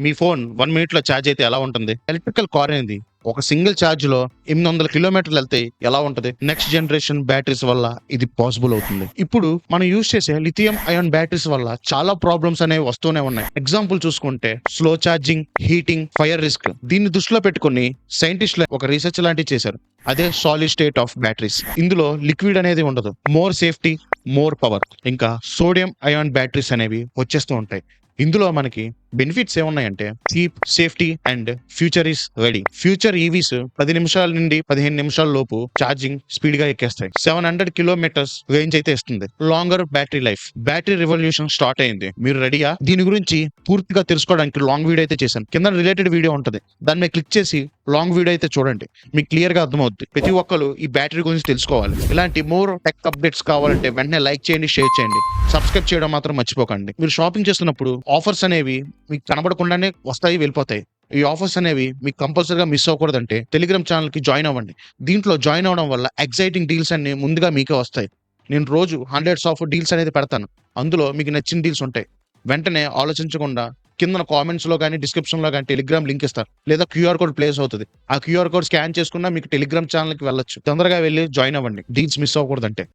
మీ phone 1 మినిట్‌లో charge అయితే ఎలా ఉంటుంది? ఎలక్ట్రికల్ కార్ అనేది ఒక సింగిల్ ఛార్జ్‌లో 800 కిలోమీటర్లు ఎళ్తే ఎలా ఉంటది? నెక్స్ట్ జనరేషన్ బ్యాటరీస్ వల్ల ఇది పాసిబుల్ అవుతుంది. ఇప్పుడు మనం యూజ్ చేసే లిథియం అయాన్ బ్యాటరీస్ వల్ల చాలా ప్రాబ్లమ్స్ అనేవి వస్తూనే ఉన్నాయి. ఎగ్జాంపుల్ చూసుకుంటే slow charging, heating, fire risk. దీన్ని దృష్టిలో పెట్టుకొని సైంటిస్టులు ఒక రీసెర్చ్ లాంటివి చేశారు. అదే సాలిడ్ స్టేట్ ఆఫ్ బ్యాటరీస్. ఇందులో లిక్విడ్ అనేది ఉండదు. More safety, more power. ఇంకా సోడియం అయాన్ బ్యాటరీస్ అనేవి వచ్చేస్తూ ఉంటాయి. ఇందులో మనకి బెనిఫిట్స్ ఏమున్నాయంటే cheap, safety and future is ready. Future EVs 10 నిమిషాల నుండి 15 నిమిషాల లోపు ఛార్జింగ్ స్పీడ్ గా ఎక్కేస్తాయి. 700 కిలోమీటర్స్ రేంజ్ అయితే ఇస్తుంది. Longer battery life. Battery revolution start అయింది. మీరు రెడీయా? దీని గురించి పూర్తిగా తెలుసుకోవడానికి లాంగ్ వీడియో అయితే చేశాను. కింద రిలేటెడ్ వీడియో ఉంటుంది. దాని మీద క్లిక్ చేసి లాంగ్ వీడియో అయితే చూడండి. మీకు క్లియర్ గా అర్థమవుద్ది. ప్రతి ఒక్కరు ఈ బ్యాటరీ గురించి తెలుసుకోవాలి. ఇలాంటి మోర్ టెక్ అప్డేట్స్ కావాలంటే వెంటనే లైక్ చేయండి, షేర్ చేయండి, సబ్స్క్రైబ్ చేయడం మాత్రం మర్చిపోకండి. మీరు షాపింగ్ చేస్తున్నప్పుడు ఆఫర్స్ అనేవి మీకు కనబడకుండానే వస్తాయి, వెళ్ళిపోతాయి. ఈ ఆఫర్స్ అనేవి మీకు కంపల్సరీగా మిస్ అవ్వకూడదంటే టెలిగ్రామ్ ఛానల్ కి జాయిన్ అవ్వండి. దీంట్లో జాయిన్ అవ్వడం వల్ల ఎక్సైటింగ్ డీల్స్ అన్ని ముందుగా మీకే వస్తాయి. నేను రోజు హండ్రెడ్స్ ఆఫ్ డీల్స్ అనేది పెడతాను. అందులో మీకు నచ్చిన డీల్స్ ఉంటాయి. వెంటనే ఆలోచించకుండా కింద కామెంట్స్ లో కానీ డిస్క్రిప్షన్ లో కానీ టెలిగ్రామ్ లింక్ ఇస్తారు, లేదా క్యూఆర్ కోడ్ ప్లేస్ అవుతుంది. ఆ క్యూఆర్ కోడ్ స్కాన్ చేసుకున్నా మీకు టెలిగ్రామ్ ఛానల్ కి వెళ్ళొచ్చు. తొందరగా వెళ్ళి జాయిన్ అవ్వండి, డీల్స్ మిస్ అవ్వకూడదంటే.